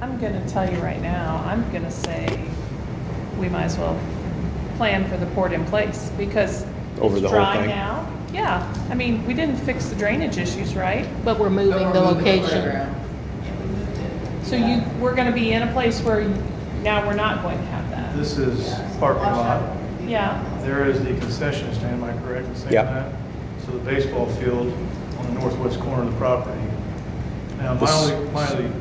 I'm gonna tell you right now, I'm gonna say we might as well plan for the port in place because Over it's the whole dry thing? now. Yeah, I mean, we didn't fix the drainage issues, right? But we're moving the location. So we're gonna be in a place where now we're not going to have that. This is parking lot. Yeah, There is the concession stand, am I correct in saying Yeah. that? So the baseball field on the northwest corner of the property. Now, my only, go ahead.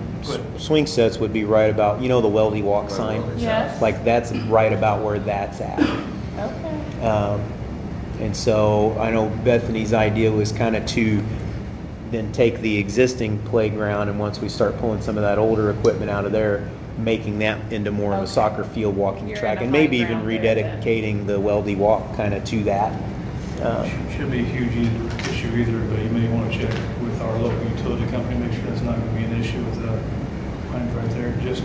Swing sets would be right about, you know, the Weldy Walk sign? yes. Like that's right about where that's at. Okay. And so I know Bethany's idea was kind of to then take the existing playground, and once we start pulling some of that older equipment out of there, making that into more of a Okay. soccer field walking You're track, in a and maybe high even ground there then. rededicating the Weldy Walk kind of to that. Shouldn't be a huge issue either, but you may want to check with our local utility company, make sure that's not going to be an issue with the lines right there. Just,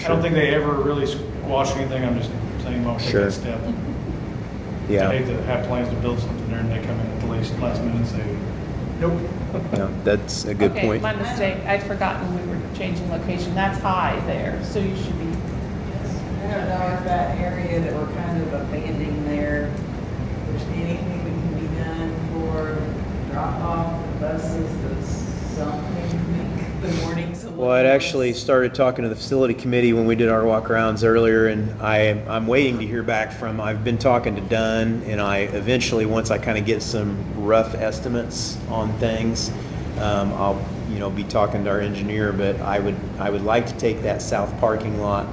I don't think they ever really squash anything, I'm just saying about taking Sure. that step. I Yeah, hate to have plans to build something there and they come in at the last minute and say, nope. yeah, that's a good Okay, point. my mistake. I'd forgotten we were changing location. That's high there, so you should be. I don't know if that area that we're kind of abandoning there, if there's anything that can be done for drop off the buses, that's something to make the mornings a little. Well, I'd actually started talking to the facility committee when we did our walkarounds earlier, and I'm waiting to hear back from, I've been talking to Dunn, and I eventually, once I kind of get some rough estimates on things, I'll, be talking to our engineer, but I would like to take that south parking lot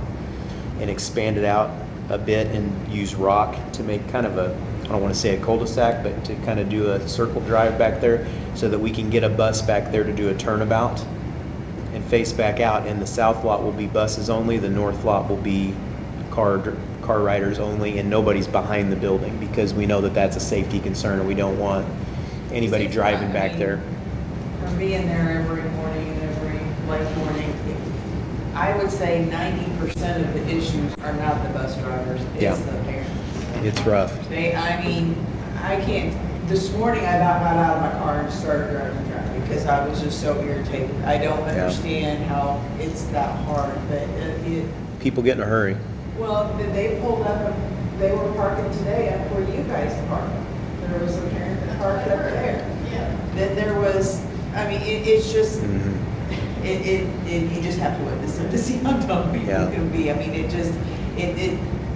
and expand it out a bit and use rock to make kind of a, I don't want to say a cul-de-sac, but to kind of do a circle drive back there so that we can get a bus back there to do a turnabout and face back out, and the south lot will be buses only, the north lot will be car riders only, and nobody's behind the building because we know that that's a safety concern and we don't want anybody driving back there. From being there every morning and every late morning, I would say 90% of the issues are not the bus drivers, Yeah. it's the parents. It's rough. I can't, this morning I about got out of my car and started driving because I was just so irritated. I don't understand how it's that hard, but People get in a hurry. well, they pulled up, and they were parking today up where you guys park. There was a parent that parked up there. Then there was, it's just, Mhm. you just have to witness it to see how dumb people Yeah. can be.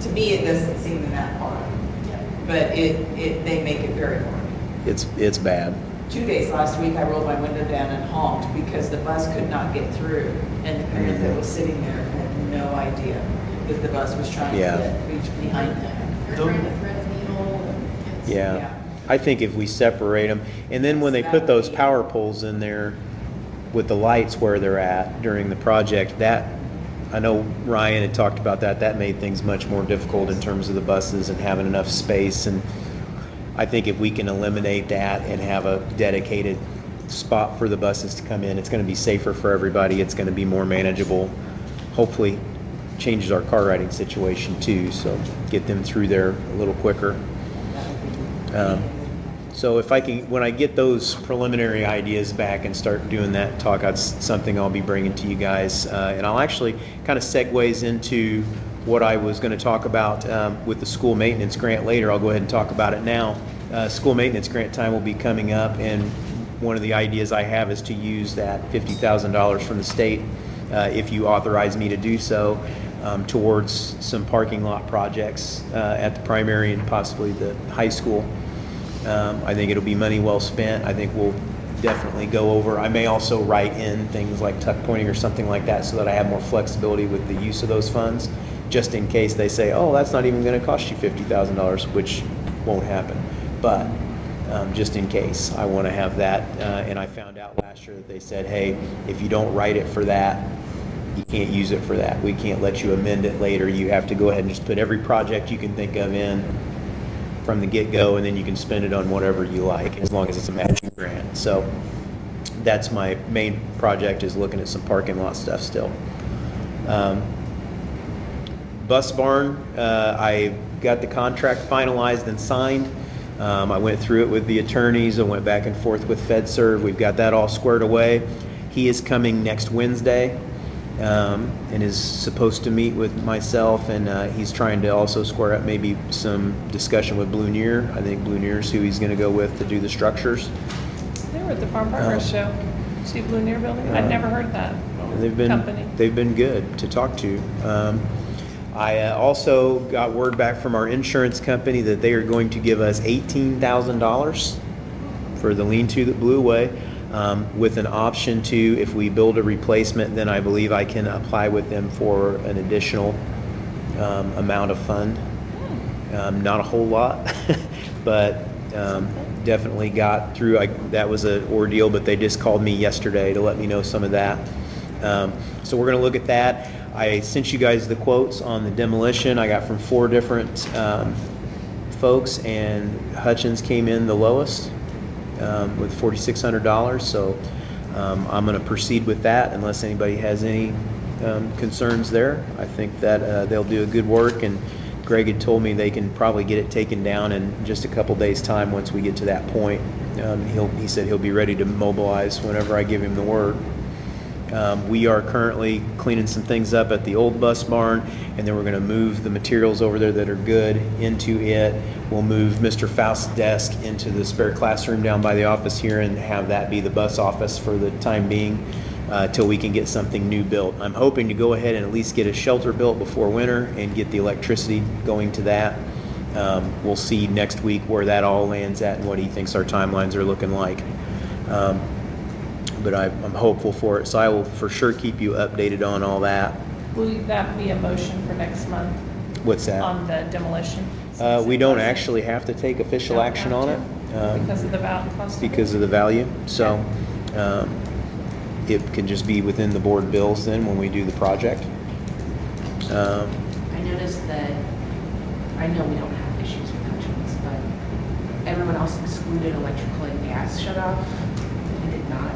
To me, it doesn't seem that hard. But they make it very hard. It's bad. 2 days last week, I rolled my window down and honked because the bus could not get through. And the parent that was sitting there had no idea that the bus was trying Yeah. to reach behind them. They're trying to thread a needle. Yeah. I think if we separate them, and then when they put those power poles in there with the lights where they're at during the project, that, I know Ryan had talked about that made things much more difficult in terms of the buses and having enough space. And I think if we can eliminate that and have a dedicated spot for the buses to come in, it's going to be safer for everybody. It's going to be more manageable. Hopefully changes our car riding situation too, so get them through there a little quicker. So if I can, when I get those preliminary ideas back and start doing that talk, that's something I'll be bringing to you guys. And I'll actually kind of segues into what I was going to talk about with the school maintenance grant later. I'll go ahead and talk about it now. School maintenance grant time will be coming up, and one of the ideas I have is to use that $50,000 from the state, if you authorize me to do so, towards some parking lot projects at the primary and possibly the high school. I think it'll be money well spent. I think we'll definitely go over. I may also write in things like tuck pointing or something like that so that I have more flexibility with the use of those funds, just in case they say, oh, that's not even going to cost you $50,000, which won't happen. But just in case, I want to have that. And I found out last year that they said, hey, if you don't write it for that, you can't use it for that. We can't let you amend it later. You have to go ahead and just put every project you can think of in from the get-go, and then you can spend it on whatever you like, as long as it's a matching grant. So that's my main project, is looking at some parking lot stuff still. Bus barn, I got the contract finalized and signed. I went through it with the attorneys. I went back and forth with FedServ. We've got that all squared away. He is coming next Wednesday and is supposed to meet with myself, and he's trying to also square up maybe some discussion with Blue Neer. I think Blue Neer is who he's going to go with to do the structures. They were at the Farm Partners show. See Blue Neer building? I'd never heard of that company. They've been good to talk to. I also got word back from our insurance company that they are going to give us $18,000 for the lean-to that blew away, with an option to, if we build a replacement, then I believe I can apply with them for an additional amount of fund. Not a whole lot, but definitely got through. That was an ordeal, but they just called me yesterday to let me know some of that. So we're going to look at that. I sent you guys the quotes on the demolition. I got from 4 different folks, and Hutchins came in the lowest with $4,600. So I'm going to proceed with that unless anybody has any concerns there. I think that they'll do a good work, and Greg had told me they can probably get it taken down in just a couple days' time once we get to that point. He said he'll be ready to mobilize whenever I give him the word. We are currently cleaning some things up at the old bus barn, and then we're going to move the materials over there that are good into it. We'll move Mr. Faust's desk into the spare classroom down by the office here and have that be the bus office for the time being till we can get something new built. I'm hoping to go ahead and at least get a shelter built before winter and get the electricity going to that. We'll see next week where that all lands at and what he thinks our timelines are looking like. But I'm hopeful for it, so I will for sure keep you updated on all that. Will that be a motion for next month What's that? on the demolition? We don't actually have to take official Don't action have on to, it. because of the cost of it? Because of the value, so it can just be within the board bills then when we do the project. I noticed that, I know we don't have issues with Hutchins, but everyone else excluded electrical and gas shut off. He did not.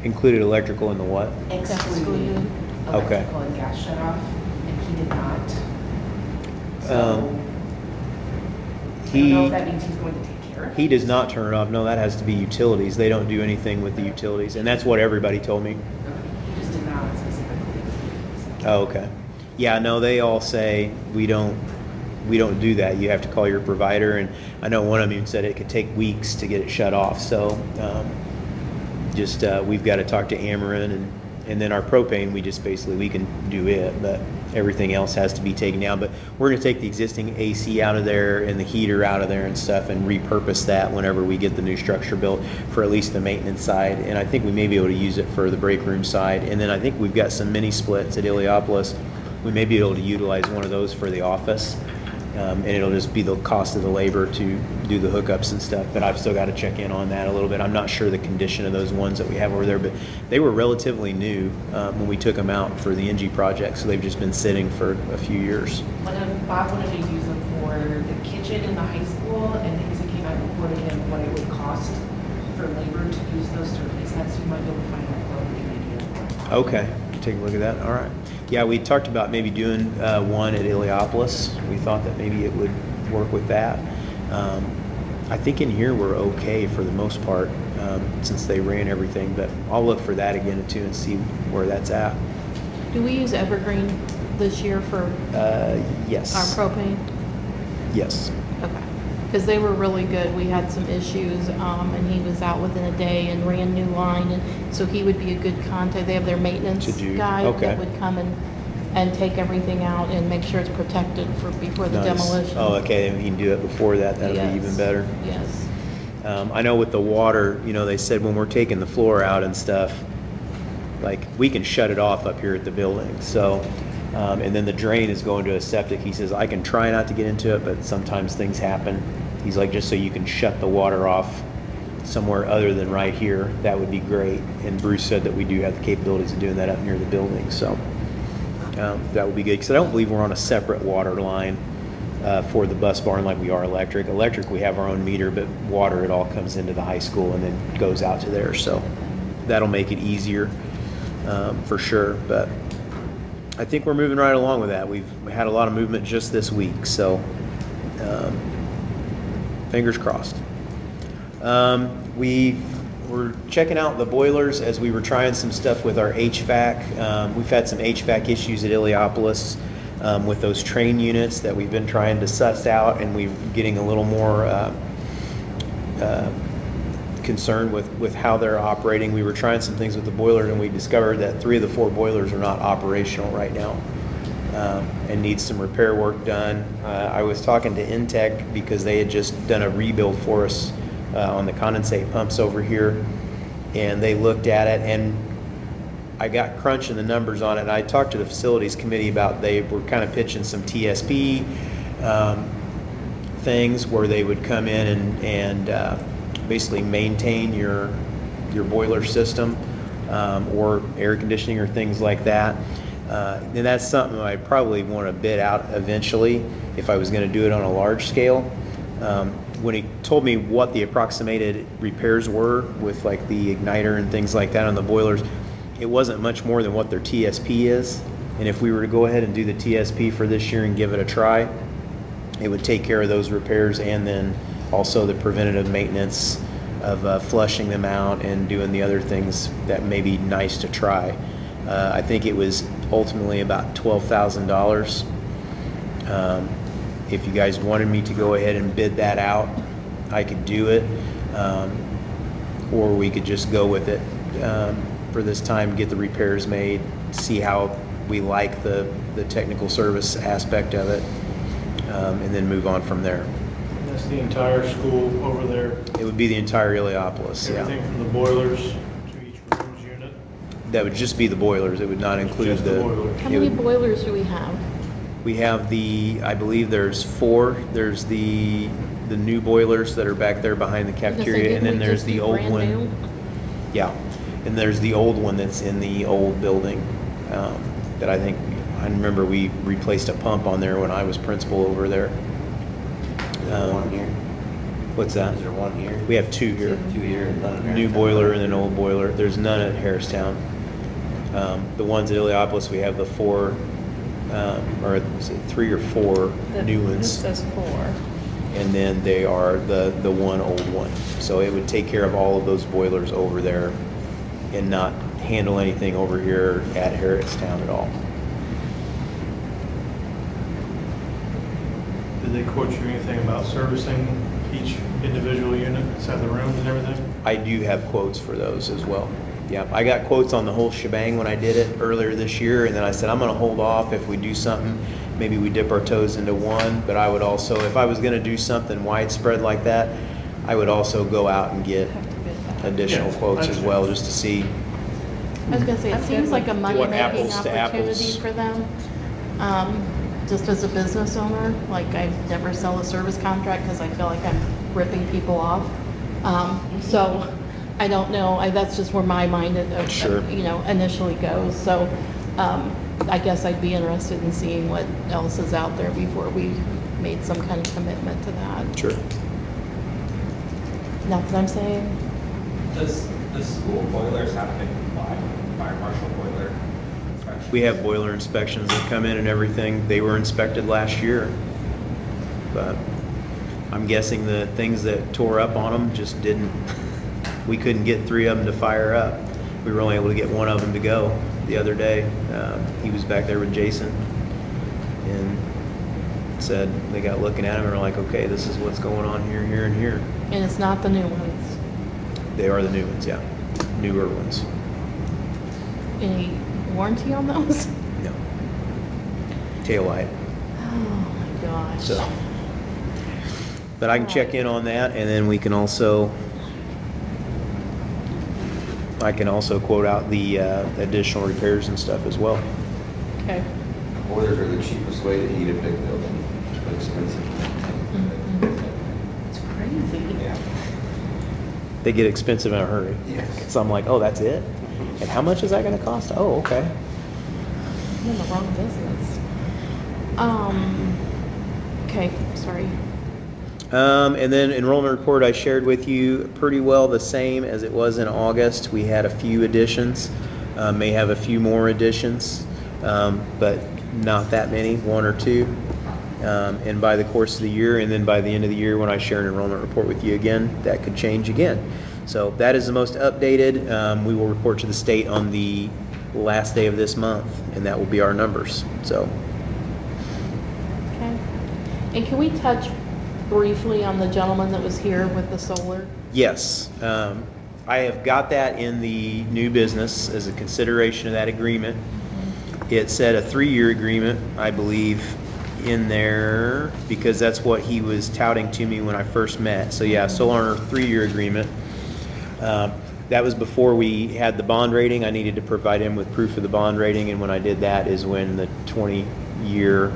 Included electrical in the what? Excluded Okay. electrical and gas shut off, and he did not. So, I don't know if that means he's going to take care of it. He does not turn it off. No, that has to be utilities. They don't do anything with the utilities, and that's what everybody told me. He just did not specifically. Oh, okay. Yeah, no, they all say we don't do that. You have to call your provider, and I know one of them even said it could take weeks to get it shut off. So we've got to talk to Ameren, and then our propane, we can do it, but everything else has to be taken down. But we're going to take the existing AC out of there and the heater out of there and stuff and repurpose that whenever we get the new structure built for at least the maintenance side. And I think we may be able to use it for the break room side. And then I think we've got some mini splits at Iliopolis. We may be able to utilize one of those for the office. And it'll just be the cost of the labor to do the hookups and stuff. But I've still got to check in on that a little bit. I'm not sure the condition of those ones that we have over there, but they were relatively new when we took them out for the NG project, so they've just been sitting for a few years. Bob wanted to use them for the kitchen in the high school, and things that came out and reported him what it would cost for labor to use those to replace that, so you might be able to find that quote. Okay, take a look at that. All right. Yeah, we talked about maybe doing one at Iliopolis. We thought that maybe it would work with that. I think in here we're okay for the most part since they ran everything, but I'll look for that again too and see where that's at. Do we use Evergreen this year for Yes. our propane? Yes. Okay. Because they were really good. We had some issues, and he was out within a day and ran new line, and so he would be a good contact. They have their maintenance To do, guy okay. that would come and take everything out and make sure it's protected before the Nice. demolition. Oh, okay, and he can do it before that. That'll be even Yes. better. Yes. I know with the water, they said when we're taking the floor out and stuff, like we can shut it off up here at the building. So, and then the drain is going to a septic. He says, I can try not to get into it, but sometimes things happen. He's like, just so you can shut the water off somewhere other than right here, that would be great. And Bruce said that we do have the capabilities of doing that up near the building. So that would be good. Because I don't believe we're on a separate water line for the bus barn like we are electric. Electric, we have our own meter, but water, it all comes into the high school and then goes out to there. So that'll make it easier for sure. But I think we're moving right along with that. We had a lot of movement just this week. So fingers crossed. What we're checking out the boilers as we were trying some stuff with our HVAC. We've had some HVAC issues at Iliopolis with those train units that we've been trying to suss out, and we're getting a little more concerned with how they're operating. We were trying some things with the boilers, and we discovered that 3 of the 4 boilers are not operational right now and need some repair work done. I was talking to Mtng because they had just done a rebuild for us on the condensate pumps over here, and they looked at it, and I got crunching the numbers on it, and I talked to the facilities committee about they were kind of pitching some TSP things where they would come in and basically maintain your boiler system or air conditioning or things like that. And that's something I probably want to bid out eventually if I was going to do it on a large scale. When he told me what the approximated repairs were with like the igniter and things like that on the boilers, it wasn't much more than what their TSP is. And if we were to go ahead and do the TSP for this year and give it a try, it would take care of those repairs and then also the preventative maintenance of flushing them out and doing the other things that may be nice to try. I think it was ultimately about $12,000. If you guys wanted me to go ahead and bid that out, I could do it, or we could just go with it for this time, get the repairs made, see how we like the technical service aspect of it, and then move on from there. And that's the entire school over there, It would be the entire Iliopolis, yeah. everything from the boilers to each room's unit. That would just be the boilers. It would not include Just the boilers. How it many would- boilers do we have? We have I believe there's 4. There's the new boilers that are back there behind the cafeteria, and then there's the old one. Yeah, and there's the old one that's in the old building that I remember we replaced a pump on there when I was principal over there. Is there one here? What's that? Is there one here? We have 2 here. 2 here and none in New Harristown. boiler and an old boiler. There's none at Harristown. The ones at Iliopolis, we have the 4, or is it 3 or 4 new This ones, says 4. and then they are the one old one. So it would take care of all of those boilers over there and not handle anything over here at Harristown at all. Did they quote you anything about servicing each individual unit inside the rooms and everything? I do have quotes for those as well. Yeah, I got quotes on the whole shebang when I did it earlier this year, and then I said, I'm gonna hold off. If we do something, maybe we dip our toes into one, but I would also, if I was gonna do something widespread like that, I would also go out and get Have to bid that. additional Yeah, quotes as well, just to see. I was gonna say, I'm it good seems like a with money-making apples to opportunity apples. for them. Just as a business owner, like I never sell a service contract because I feel like I'm ripping people off. So I don't know, that's just where my mind, Sure. initially goes. So I guess I'd be interested in seeing what else is out there before we made some kind of commitment to that. Sure. Not that I'm saying, Does the school boilers have to comply with fire marshal boiler inspection? We have boiler inspections that come in and everything. They were inspected last year. But I'm guessing the things that tore up on them just didn't, we couldn't get 3 of them to fire up. We were only able to get 1 of them to go the other day. He was back there with Jason and said, they got looking at him and were like, okay, this is what's going on here, here, and here. and it's not the new ones. They are the new ones, yeah. Newer ones. Any warranty on those? No. Tail light. Oh my gosh. So, but I can check in on that, and then we can also, I can also quote out the additional repairs and stuff as well. Okay. Boilers are the cheapest way to heat a big building, but expensive. It's crazy. Yeah. They get expensive in a hurry. Yes. So I'm like, oh, that's it? And how much is that gonna cost? Oh, okay. I'm in the wrong business. Okay, sorry. And then enrollment report I shared with you pretty well the same as it was in August. We had a few additions, may have a few more additions, but not that many, 1 or 2. And by the course of the year, and then by the end of the year when I share an enrollment report with you again, that could change again. So that is the most updated. We will report to the state on the last day of this month, and that will be our numbers. So, Okay. And can we touch briefly on the gentleman that was here with the solar? yes, I have got that in the new business as a consideration of that agreement. It said a 3-year agreement, I believe, in there, because that's what he was touting to me when I first met. So yeah, solar 3-year agreement. That was before we had the bond rating. I needed to provide him with proof of the bond rating, and when I did that is when the 10-year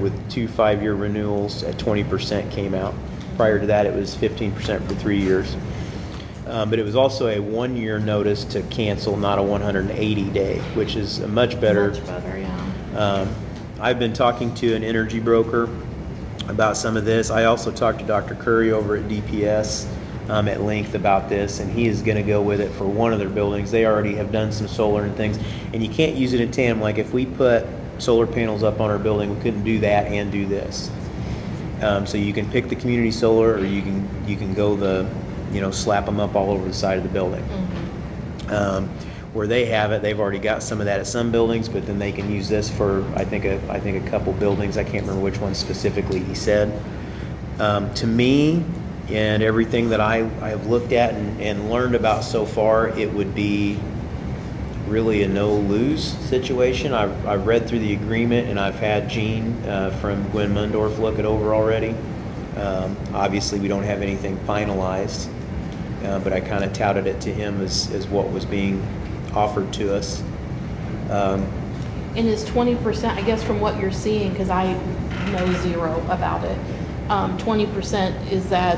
with 2 5-year renewals at 20% came out. Prior to that, it was 15% for 3 years. But it was also a 1-year notice to cancel, not a 180-day, which is a much better. Much better, yeah. I've been talking to an energy broker about some of this. I also talked to Dr. Curry over at DPS at length about this, and he is going to go with it for one of their buildings. They already have done some solar and things, and you can't use it in tandem. Like if we put solar panels up on our building, we couldn't do that and do this. So you can pick the community solar, or you can go slap them up all over the side of the building. Where they have it, they've already got some of that at some buildings, but then they can use this for I think a couple buildings. I can't remember which one specifically he said. To me, and everything that I have looked at and learned about so far, it would be really a no-lose situation. I've read through the agreement, and I've had Gene from Gwen Mundorf look it over already. Obviously, we don't have anything finalized, but I kind of touted it to him as what was being offered to us. And is 20%, I guess from what you're seeing, because I know zero about it, 20%, is that,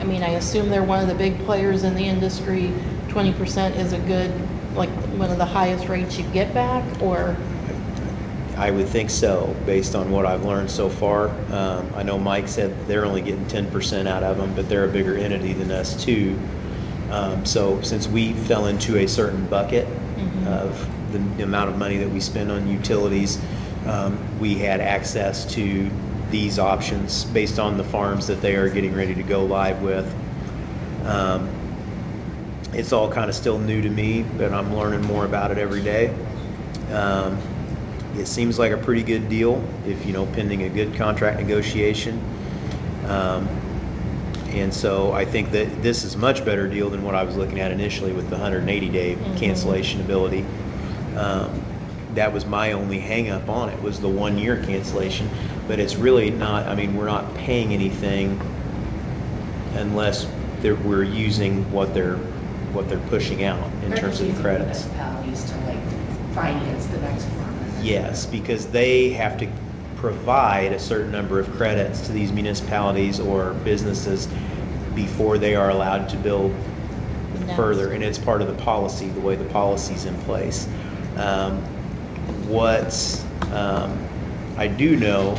I mean, I assume they're one of the big players in the industry. 20% is a good, like, one of the highest rates you get back, or? I would think so, based on what I've learned so far. I know Mike said they're only getting 10% out of them, but they're a bigger entity than us too. So since we fell into a certain bucket of the amount of money that we spend on utilities, we had access to these options based on the farms that they are getting ready to go live with. It's all kind of still new to me, but I'm learning more about it every day. It seems like a pretty good deal if, pending a good contract negotiation. And so I think that this is a much better deal than what I was looking at initially with the 180-day cancellation ability. That was my only hang-up on it, was the 1-year cancellation. But it's really not, I mean, we're not paying anything unless we're using what they're pushing out in terms of the credits. Municipalities to finance the next one. Yes, because they have to provide a certain number of credits to these municipalities or businesses before they are allowed to build further, and it's part of the policy, the way the policy's in place. What I do know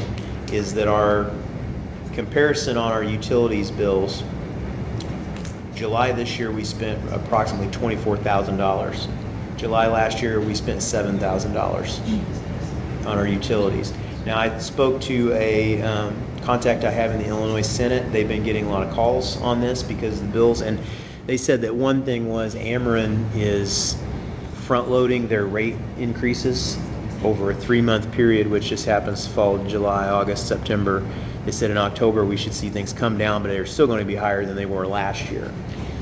is that our comparison on our utilities bills, July this year we spent approximately $24,000. July last year we spent $7,000 on our utilities. Now I spoke to a contact I have in the Illinois Senate. They've been getting a lot of calls on this because of the bills, and they said that one thing was Ameren is front-loading their rate increases over a 3-month period, which just happens to fall July, August, September. They said in October we should see things come down, but they're still going to be higher than they were last year.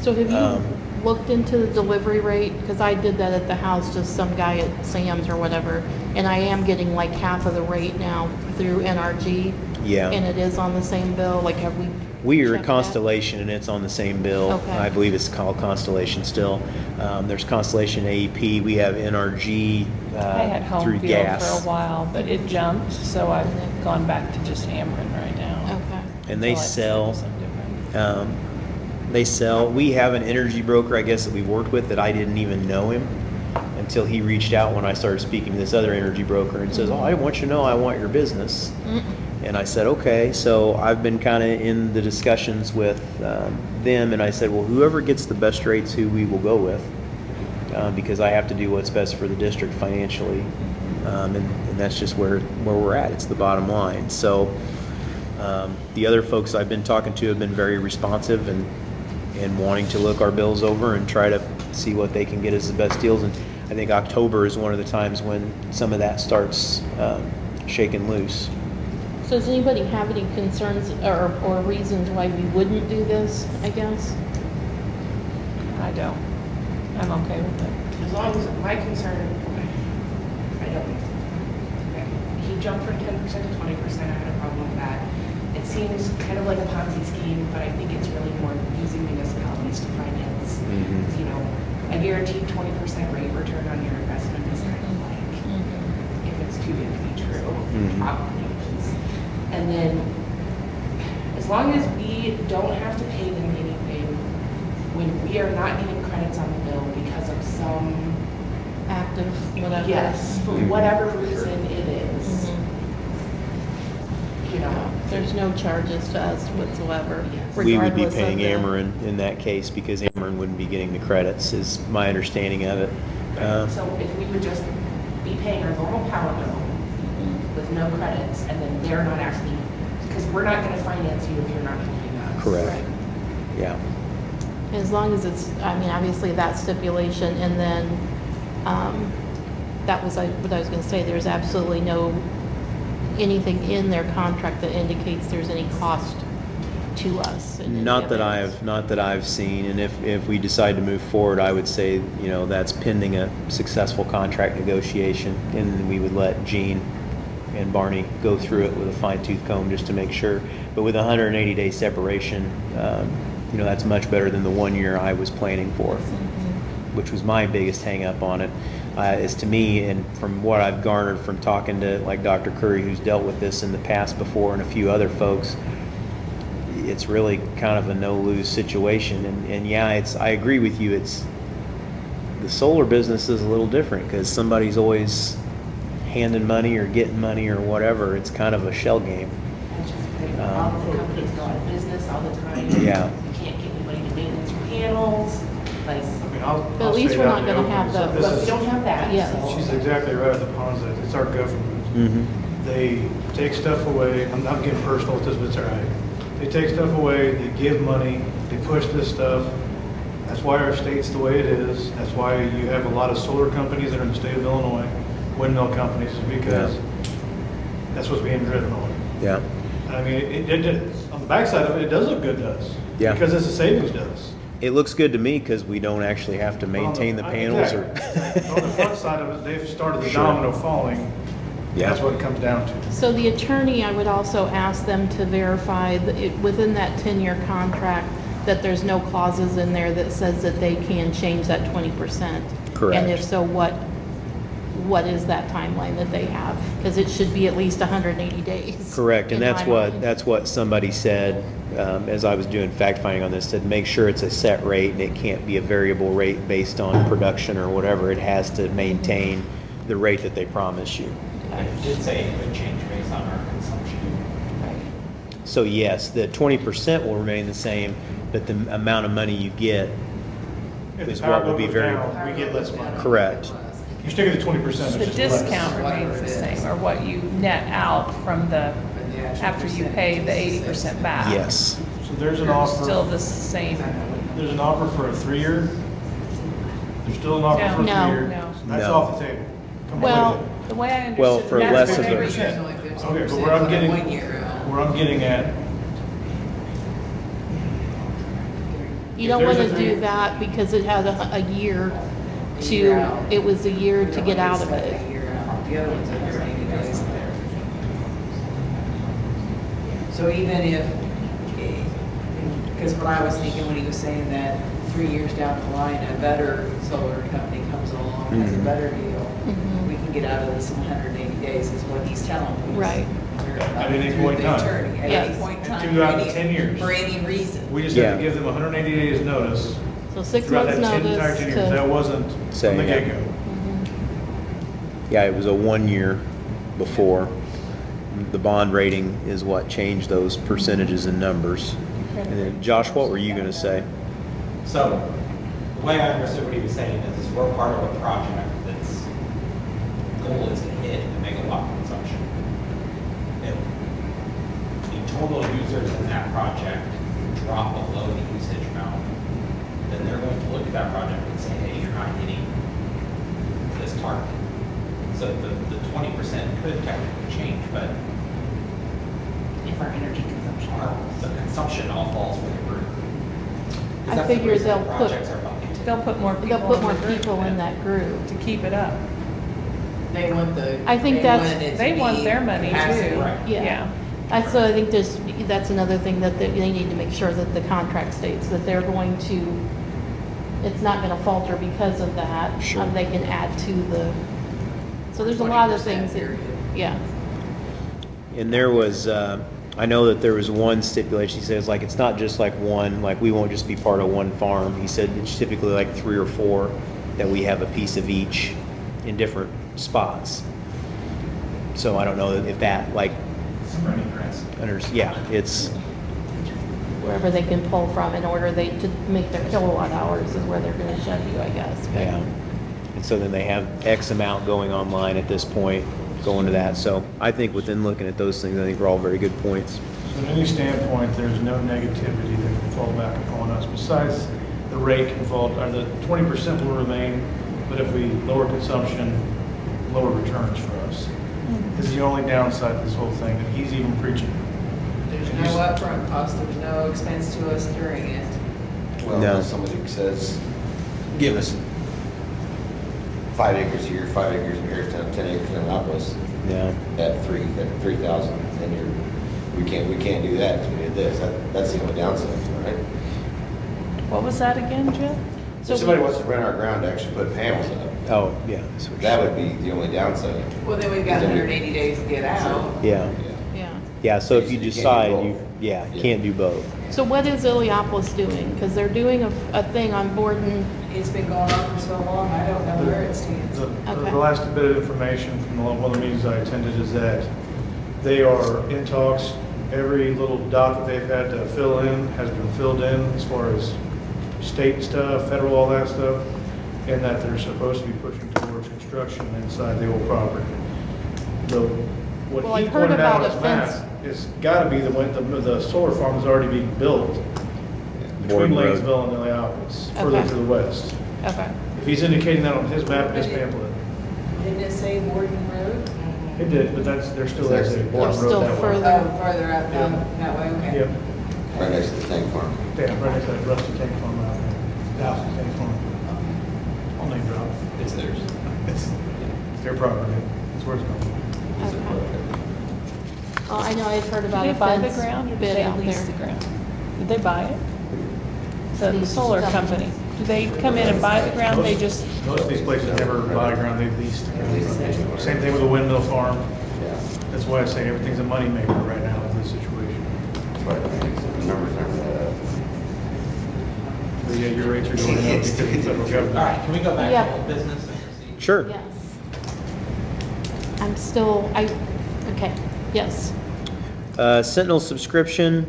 So have you looked into the delivery rate? Because I did that at the house, just some guy at Sam's or whatever, and I am getting like half of the rate now through NRG. Yeah. And it is on the same bill. Like, have we? We are checked Constellation, and it's on the same bill. Okay. I believe it's called Constellation still. There's Constellation AEP. We have NRG I had home through field gas. for a while, but it jumped, so I've gone back to just Ameren right now. that? Okay. And they Until I sell. find something different. We have an energy broker, I guess, that we've worked with that I didn't even know him until he reached out when I started speaking to this other energy broker and says, "Oh, I want you to know I want your business." And I said, okay. So I've been kind of in the discussions with them, and I said, well, whoever gets the best rates, who we will go with, because I have to do what's best for the district financially, and that's just where we're at. It's the bottom line. So the other folks I've been talking to have been very responsive, and and wanting to look our bills over and try to see what they can get as the best deals. And I think October is one of the times when some of that starts shaking loose. So does anybody have any concerns or reasons why we wouldn't do this, I guess? I don't. I'm okay with it. As long as, my concern, I don't, he jumped from 10% to 20%, I had a problem with that. It seems kind of like a Ponzi scheme, but I think it's really more using municipalities to finance. Mhm. You know, a guaranteed 20% rate return on your investment is kind of like, if it's too good to be true, Mhm. probably is. And then, as long as we don't have to pay them anything, when we are not getting credits on the bill because of some, Active, whatever. yes, for Mhm. whatever reason it is, Mhm. you know. There's no charges to us whatsoever. Yes. We would be regardless of paying the- Ameren in that case because Ameren wouldn't be getting the credits, is my understanding of it. So if we would just be paying our normal power bill with no credits, and then they're not asking, because we're not gonna finance you if you're not helping us. Correct. Yeah. As long as it's, I mean, obviously that stipulation, and then, that was what I was gonna say, there's absolutely no, anything in their contract that indicates there's any cost to us. in any Not of that it. not that I've seen, and if we decide to move forward, I would say, you know, that's pending a successful contract negotiation, and we would let Gene and Barney go through it with a fine tooth comb just to make sure. But with a 180-day separation, you know, that's much better than the 1 year I was planning for, which was my biggest hang up on it. Is to me, and from what I've garnered from talking to like Dr. Curry, who's dealt with this in the past before, and a few other folks, it's really kind of a no-lose situation. And yeah, I agree with you. It's the solar business is a little different because somebody's always handing money or getting money or whatever. It's kind of a shell game. It's just pretty, all the companies go out of business all the time. Yeah. You can't get anybody to maintenance your panels, like, I mean, I'll But at I'll least say we're that not in the gonna have open. So those. this but we is- don't have that, Yeah. so. She's exactly right, the ponds, that it's our government. Mm-hmm. They take stuff away, I'm not getting personal with this, but it's all right. They take stuff away, they give money, they push this stuff. That's why our state's the way it is. That's why you have a lot of solar companies that are in the state of Illinois, windmill companies, is because that's what's being driven on. Yeah. I mean, on the backside of it, it does look good to us. Yeah. Because it's a savings to us. It looks good to me because we don't actually have to maintain the panels or. Exactly. On the front side of it, they've started the Sure. domino falling. Yeah. That's what it comes down to. So the attorney, I would also ask them to verify that within that 10-year contract, that there's no clauses in there that says that they can change that 20%. Correct. And if so, what is that timeline that they have? Because it should be at least 180 days. Correct, and in that's my mind. that's what somebody said, as I was doing fact finding on this, said make sure it's a set rate and it can't be a variable rate based on production or whatever. It has to maintain the rate that they promise you. It did say it would change based on our consumption. So yes, the 20% will remain the same, but the amount of money you get If the is power what will bill be goes variable. down, we get less money. Correct. You stick at the 20%. The it's just less. discount remains the same, or what you net out from the, after you pay the 80% back. Yes. So there's an Still offer, the same. there's an offer for a 3-year. There's still an offer for a No. 3-year. No. That's No. off the table. Well, Completely. The way I Well, understood for it, less that's of for a- every Okay, year. but where I'm getting, 1 year out. where I'm getting at, you If don't there's want a to do thing- that because it had a year A year out. it was a year We to don't get out of expect it. a year out. The other one's under 90 days. So even if, because what I was thinking when he was saying that 3 years down the line, a better solar company comes along, has a Mhm. better deal, Mhm. we can get out of this in 180 days, is what he's telling me. Right. At any Through point in the time. attorney, At Yes. any point in And time. 2 out of for any- 10 years. For any reason. we just have to Yeah. give them 180 days notice. So 6 Throughout months that entire notice 10 years, that to, wasn't Say, from the yeah. get-go. Yeah, it was a 1 year before. The bond rating is what changed those percentages and numbers. And then, Josh, what were you going to say? So, the way I understood what he was saying is we're part of a project that's goal is to hit the megawatt consumption. If the total users in that project drop below the usage amount, So the 20% could technically change, but If our energy consumption. the consumption all falls with the group. 'Cause I that's the figure reason the they'll put- projects are bumping too. They'll put more people They'll put more in the group people in then that group. to keep it up. They want the. I think they that's- wanted it to They want be their money capacity. too. Right. Yeah. So I think that's another thing that they need to make sure that the contract states, that they're going to, it's not gonna falter because of that. Sure. They can add to the, so there's a lot of 20% things, that- period. yeah. And there was, I know that there was one stipulation, he says, like, it's not just like one, like, we won't just be part of one farm. He said it's typically like 3 or 4 that we have a piece of each in different spots. So I don't know if that, like, Running grants. yeah, it's, Wherever they can pull from in order to make their kilowatt hours is where they're gonna shove you, I guess. But- yeah. And so then they have X amount going online at this point, going to that. So I think within looking at those things, I think are all very good points. So from any standpoint, there's no negativity that can fall back upon us besides the rate can fall, or the 20% will remain, but if we lower consumption, lower returns for us. This is the only downside to this whole thing that he's even preaching. There's no upfront cost, there's no expense to us during it. Well, No. unless somebody says, give us 5 acres here, 5 acres here, 10 acres in Annapolis Yeah. at 3,000, and we can't do that because we did this. That's the only downside, right? What was that again, Jim? If somebody wants to rent our ground to actually put panels up, Oh, yeah. that's what that you're would be the only downside. Well, then we've got 180 days to get out. saying. Yeah. Yeah. Yeah, so if you You can't do decide, both. you, yeah, Yeah. can't do both. So what is Illiopolis doing? Because they're doing a thing on Borden. It's been going on for so long, I don't know where it stands. Okay. The last bit of information from one of the meetings I attended is that they are in talks. Every little dot that they've had to fill in has been filled in as far as state stuff, federal, all that stuff, and that they're supposed to be pushing towards construction inside the old property. What Well, he I've heard pointed out on about his a map fence. is gotta be the solar farm is already being built between Borden Road. Lanesville and Illiopolis, further Okay. to the west. Okay. If he's indicating that on his map and his pamphlet. Didn't it say Borden Road? It did, but there still is a They're Borden still Road that way. further. Oh, further up, Yeah. that way, okay. Yep, Right next to the tank farm. yeah, right next to that rusty tank farm out there. House tank farm. I'll name drop. It's theirs. It's their property. It's where it's going. Okay. Oh, I know, I've heard Did about they a buy the fence ground or did bid they out lease there. the ground? Did they buy it? The Lease solar the company, do they come in and buy the ground, they just, Most of these places never buy ground, they lease. Same thing with the windmill farm. Yeah. That's why I say everything's a moneymaker right now in this situation. That's right. The numbers never add up. But yeah, your rates are going up because of the federal government. All right, can we go back Yeah. to old business and proceed? Sure. Yes. I'm still, okay, yes. Sentinel subscription,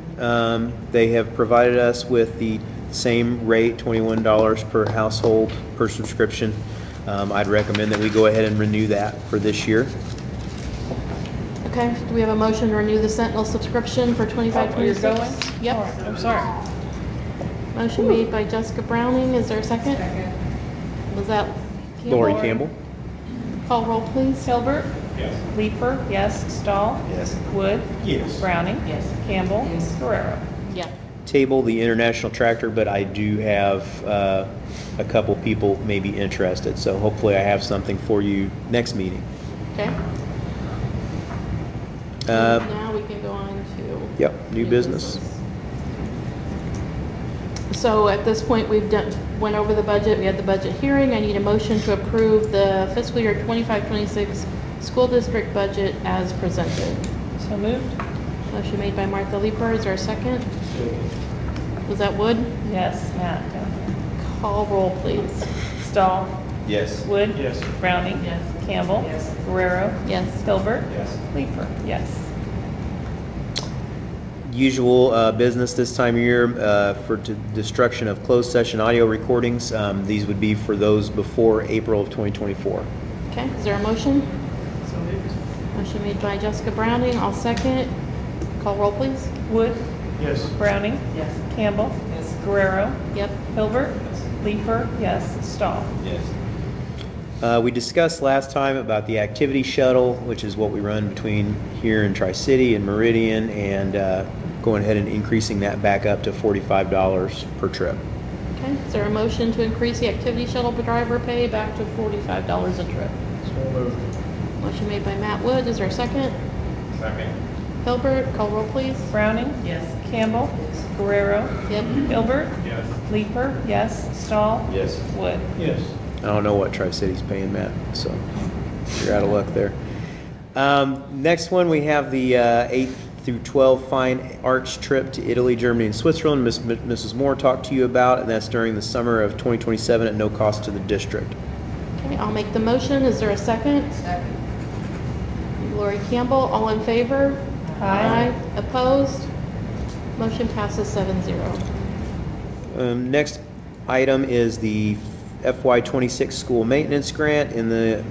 they have provided us with the same rate, $21 per household per subscription. I'd recommend that we go ahead and renew that for this year. Okay, do we have a motion to renew the Sentinel subscription for 25, oh, you're 26? going? Yep. All right, I'm sorry. Motion made by Jessica Browning, is there a second? Second. Was that Lori Campbell? Call roll, please. Hilbert, Yes. Leeper, yes, Stahl, Yes. Wood, Yes. Browning. Yes. Campbell. Yes. Guerrero. Yeah. Table the international tractor, but I do have a couple people maybe interested, so hopefully I have something for you next meeting. Okay. Uh, Now we can go on to. Yep, new business. So at this point, went over the budget, we had the budget hearing. I need a motion to approve the fiscal year 25-26 school district budget as presented. So moved? Motion made by Martha Leeper, is there a second? Was that Wood? Yes, Matt. Call roll, please. Stahl, Yes. Wood. Yes. Browning. Yes. Campbell. Yes. Guerrero. Yes. Hilbert. Yes. Leeper, yes. Usual business this time of year for destruction of closed session audio recordings. These would be for those before April of 2024. Okay, is there a motion? So moved. Motion made by Jessica Browning, I'll second it. Call roll, please. Wood. Yes. Browning. Yes. Campbell. Yes. Guerrero. Yep. Hilbert. Leeper, yes. Stahl. Yes. We discussed last time about the activity shuttle, which is what we run between here and Tri-City and Meridian, and going ahead and increasing that back up to $45 per trip. Okay, is there a motion to increase the activity shuttle driver pay back to $45 a trip? So moved. Motion made by Matt Wood, is there a second? Second. Hilbert, call roll please. Browning? Yes. Campbell? Guerrero? Yep. Hilbert? Yes. Leeper? Yes. Stahl? Yes. Wood? Yes. I don't know what Tri-City's paying, Matt, so you're out of luck there. Next one, we have the 8 through 12 fine arts trip to Italy, Germany, and Switzerland. Mrs. Moore talked to you about, and that's during the summer of 2027 at no cost to the district. Okay, I'll make the motion, is there a second? Second. Lori Campbell, all in favor? Aye. Opposed? Motion passes 7-0. Next item is the FY26 school maintenance grant in the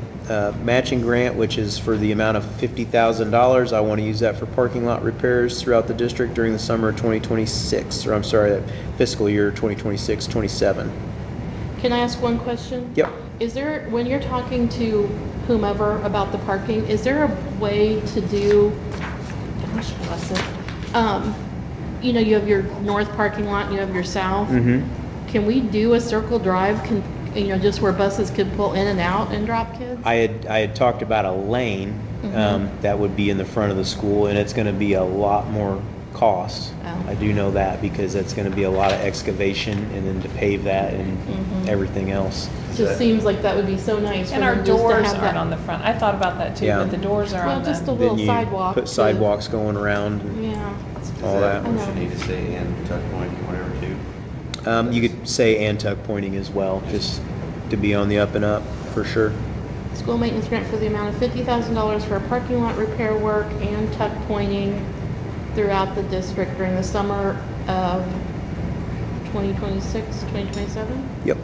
matching grant, which is for the amount of $50,000. I want to use that for parking lot repairs throughout the district during the summer of 2026, or I'm sorry, fiscal year 2026-27. Can I ask one question? Yep. Is there, when you're talking to whomever about the parking, is there a way to do, gosh bless it, you know, you have your north parking lot, and you have your south. Mm-hmm. Can we do a circle drive, you know, just where buses could pull in and out and drop kids? I had talked about a lane that would be in the front of the school, and it's going to be a lot more cost. Oh. I do know that because it's going to be a lot of excavation and then to pave that and everything else. Just seems like that would be so nice. And for our them just to doors have aren't that- on the front. I thought about that too, Yeah. but the doors are Well, on just a the, little Then you sidewalk. put to- sidewalks going around and Yeah. all that. Does that motion need to say and tuck pointing, whatever, too? You could say and tuck pointing as well, just to be on the up and up for sure. School maintenance grant for the amount of $50,000 for parking lot repair work and tuck pointing throughout the district during the summer of 2026, 2027? Yep.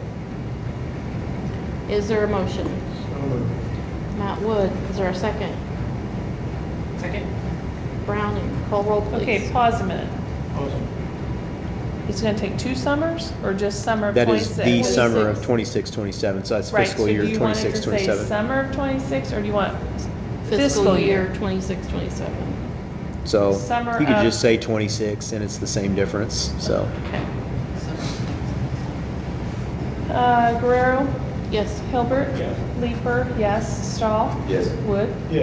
Is there a motion? So moved. Matt Wood, is there a second? Second? Browning, call roll please. okay, pause a minute. Awesome. It's gonna take 2 summers or just summer of That is 26? the summer of 26-27, so that's Right, fiscal so year do you want it to say 26-27. summer of 26 or do you want Fiscal year 26, 27. So Summer you could of- just say 26 and it's the same difference, so. Okay. Guerrero? Yes. Hilbert? Yes. Leeper? Yes. Stahl? Yes. Wood? Yes.